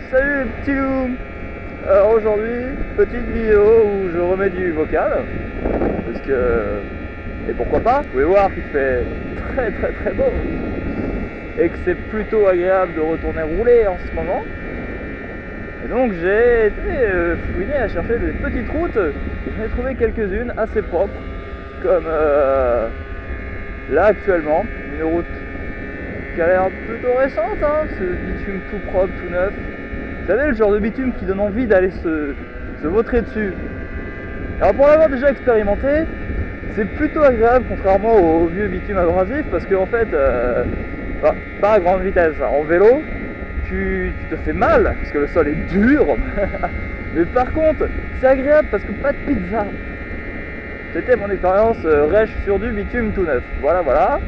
Salut les petits loups. Alors aujourd'hui, petite vidéo où je remets du vocal. Parce que... Et pourquoi pas? Vous pouvez voir qu'il fait très beau. Et que c'est plutôt agréable de retourner rouler en ce moment. Et donc j'ai été fouiner à chercher des petites routes. J'en ai trouvé quelques-unes assez propres. Comme là actuellement, une route qui a l'air plutôt récente, hein, ce bitume tout propre, tout neuf. Vous savez, le genre de bitume qui donne envie d'aller se vautrer dessus. Alors pour l'avoir déjà expérimenté, c'est plutôt agréable contrairement au vieux bitume abrasif parce qu'en fait, pas à grande vitesse, hein, en vélo, tu te fais mal parce que le sol est dur. Mais par contre, c'est agréable parce que pas de pizza. C'était mon expérience rêche sur du bitume tout neuf. Voilà.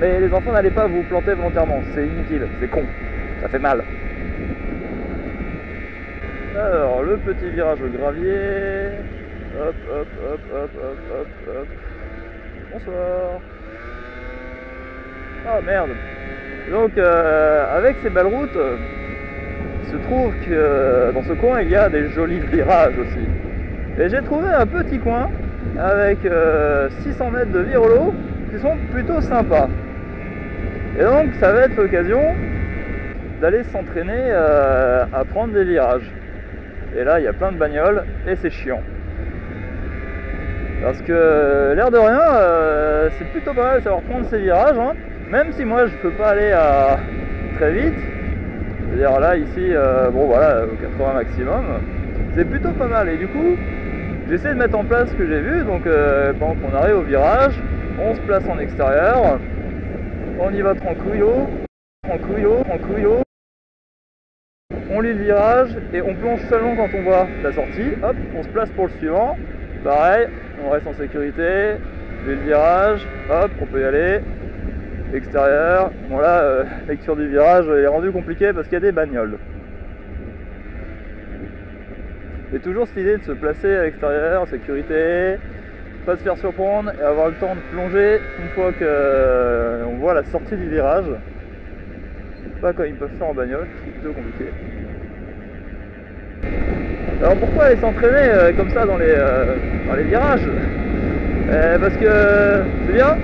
Mais les enfants, n'allez pas vous planter volontairement, c'est inutile, c'est con, ça fait mal. Alors, le petit virage au gravier. Hop. Bonsoir. Ah merde. Donc, avec ces belles routes, il se trouve que dans ce coin, il y a des jolis virages aussi. Et j'ai trouvé un petit coin avec 600 mètres de virolo qui sont plutôt sympas. Et donc, ça va être l'occasion d'aller s'entraîner à prendre des virages. Et là, il y a plein de bagnoles et c'est chiant. Parce que l'air de rien, c'est plutôt pas mal de savoir prendre ces virages, hein. Même si moi je peux pas aller très vite. C'est-à-dire là, ici, bon voilà, au 80 maximum. C'est plutôt pas mal. Et du coup, j'essaie de mettre en place ce que j'ai vu. Donc, pendant qu'on arrive au virage, on se place en extérieur. On y va tranquillo. On lit le virage et on plonge seulement quand on voit la sortie. Hop, on se place pour le suivant. Pareil, on reste en sécurité. Lit le virage, hop, on peut y aller. Extérieur. Bon là, lecture du virage est rendu compliqué parce qu'il y a des bagnoles. Et toujours cette idée de se placer à l'extérieur, en sécurité, pas se faire surprendre et avoir le temps de plonger une fois qu'on voit la sortie du virage. Pas quand ils peuvent faire en bagnole, c'est plutôt compliqué. Alors pourquoi aller s'entraîner comme ça dans les virages? Parce que c'est bien.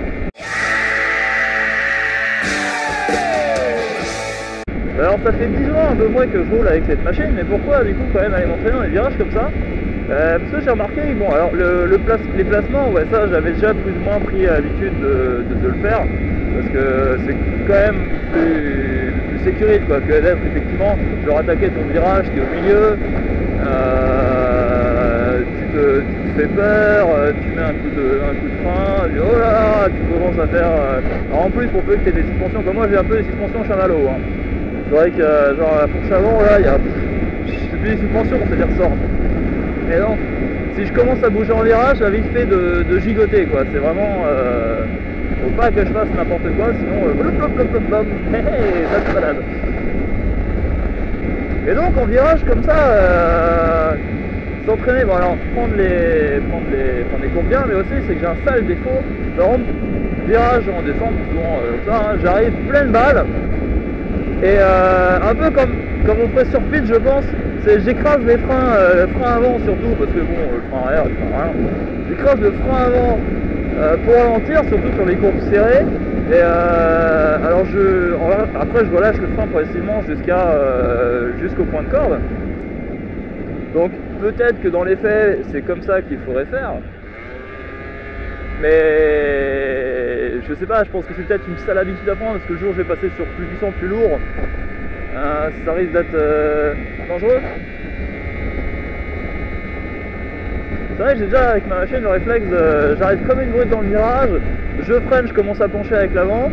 Alors ça fait 10 ans un peu moins que je roule avec cette machine, mais pourquoi du coup quand même aller m'entraîner dans les virages comme ça? Parce que j'ai remarqué, bon alors les placements, ouais ça j'avais déjà plus ou moins pris l'habitude de le faire, parce que c'est quand même plus sécurité quoi, que d'être effectivement, tu leur attaquer ton virage qui est au milieu, tu te fais peur, tu mets un coup de frein, oh là, tu commences à faire... Alors en plus pour peu que tu aies des suspensions, comme moi j'ai un peu des suspensions chamallow, hein. C'est vrai que genre à la fourche avant là, il y a plus des suspensions, c'est des ressorts. Et donc, si je commence à bouger en virage, ça vite fait de gigoter quoi. C'est vraiment, faut pas que je fasse n'importe quoi, sinon ça se balade. Et donc en virage comme ça, s'entraîner, bon alors prendre les courbes bien, mais aussi c'est que j'ai un sale défaut. Par exemple, virage en descente, souvent ça, hein, j'arrive pleine balle. Et un peu comme on ferait sur pitch, je pense, c'est j'écrase les freins, le frein avant surtout, parce que bon, le frein arrière, il fait rien. J'écrase le frein avant pour ralentir, surtout sur les courbes serrées. Et alors après je relâche le frein progressivement jusqu'au point de corde. Donc peut-être que dans les faits, c'est comme ça qu'il faudrait faire. Mais je sais pas, je pense que c'est peut-être une sale habitude à prendre parce que le jour où je vais passer sur plus puissant, plus lourd, ça risque d'être dangereux. C'est vrai que j'ai déjà avec ma machine le réflexe, j'arrive comme une brute dans le virage, je freine, je commence à pencher avec l'avant,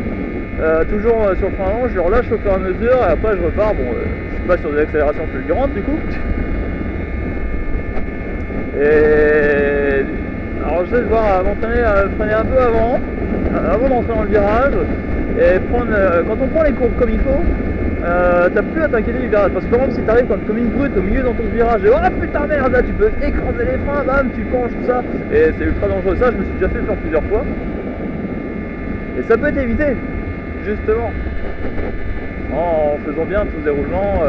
toujours sur le frein avant, je relâche au fur et à mesure et après je repars. Bon, je suis pas sur des accélérations fulgurantes du coup. Et alors j'essaie de voir m'entraîner à freiner un peu avant d'entrer dans le virage et quand on prend les courbes comme il faut, t'as plus à t'inquiéter du virage, parce que par exemple si t'arrives comme une brute au milieu dans ton virage et oh putain merde là tu peux écraser les freins, bam tu penches tout ça et c'est ultra dangereux. Ça je me suis déjà fait faire plusieurs fois et ça peut être évité justement en faisant bien tous les roulements.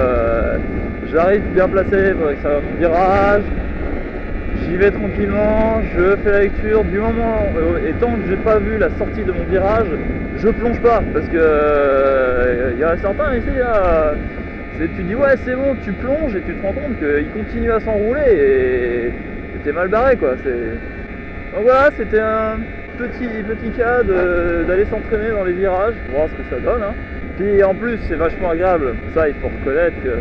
J'arrive bien placé pour extérieur de mon virage, j'y vais tranquillement, je fais la lecture du moment, et tant que j'ai pas vu la sortie de mon virage, je plonge pas, parce que il y en a certains ici, là, tu dis ouais c'est bon, tu plonges et tu te rends compte qu'il continue à s'enrouler et t'es mal barré quoi. Donc voilà, c'était un petit cas d'aller s'entraîner dans les virages, voir ce que ça donne. Hein. Puis en plus c'est vachement agréable, ça il faut reconnaître que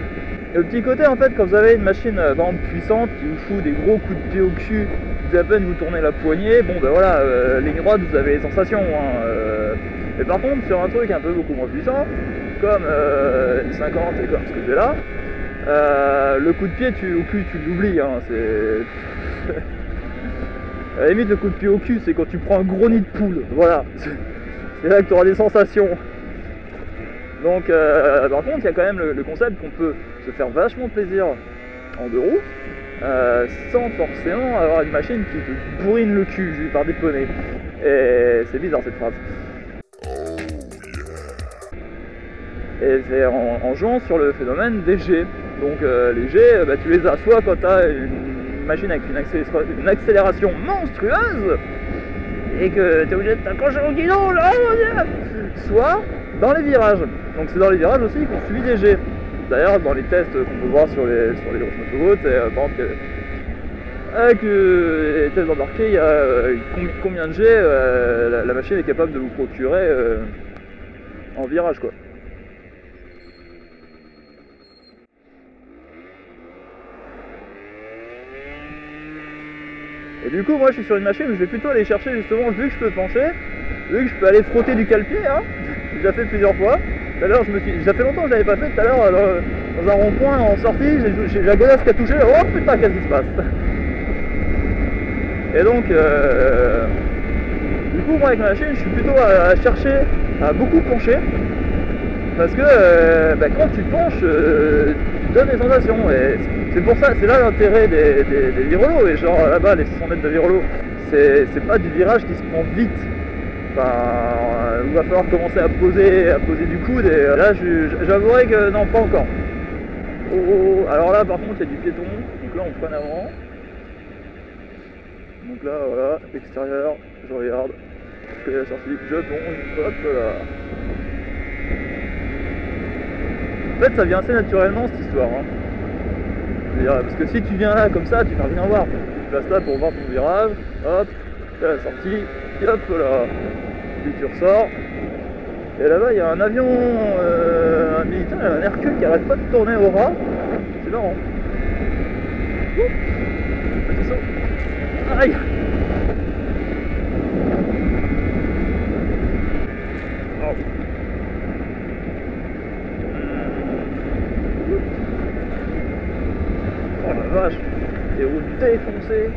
le petit côté en fait quand vous avez une machine par exemple puissante qui vous fout des gros coups de pied au cul, vous avez à peine vous tournez la poignée, bon ben voilà, ligne droite vous avez les sensations. Hein, mais par contre sur un truc un peu beaucoup moins puissant, comme une 50 et comme ce que j'ai là, le coup de pied au cul tu l'oublies, hein, c'est... À la limite le coup de pied au cul c'est quand tu prends un gros nid de poule, voilà, c'est là que tu auras des sensations. Donc par contre il y a quand même le concept qu'on peut se faire vachement plaisir en deux roues sans forcément avoir une machine qui te bourrine le cul par des poneys. Et c'est bizarre cette phrase. Et c'est en jouant sur le phénomène des jets. Donc les jets, tu les as soit quand tu as une machine avec une accélération monstrueuse et que tu es obligé de t'accrocher au guidon, là, soit dans les virages. Donc c'est dans les virages aussi qu'on subit des jets. D'ailleurs dans les tests qu'on peut voir sur les grosses autoroutes, par exemple avec les tests embarqués, il y a combien de jets la machine est capable de vous procurer en virage quoi. Et du coup moi je suis sur une machine où je vais plutôt aller chercher justement, vu que je peux pencher, vu que je peux aller frotter du cale-pied, hein, j'ai déjà fait plusieurs fois. Tout à l'heure ça fait longtemps que je l'avais pas fait, tout à l'heure dans un rond-point en sortie, j'ai la godasse qui a touché, oh putain qu'est-ce qui se passe. Et donc du coup moi avec ma machine je suis plutôt à chercher à beaucoup pencher, parce que quand tu penches, tu donnes des sensations, et c'est pour ça, c'est là l'intérêt des virolos, et genre là-bas les 600 mètres de virolo, c'est pas du virage qui se prend vite. Enfin, il va falloir commencer à poser du coude, et là j'avouerai que non, pas encore. Oh, alors là par contre il y a du piéton, donc là on freine avant. Donc là voilà, extérieur, je regarde, je fais la sortie, je plonge, hop là. En fait ça vient assez naturellement cette histoire. Hein. Parce que si tu viens là comme ça, tu vas rien voir. Tu te places là pour voir ton virage, hop, fais la sortie, hop là. Puis tu ressors. Et là-bas il y a un avion, un militaire, un Hercule qui arrête pas de tourner au ras. C'est marrant. Petit saut. Aïe. Oh la vache, des routes défoncées.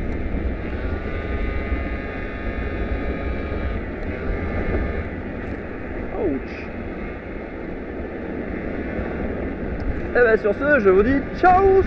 Ouch. Et ben sur ce, je vous dis ciao.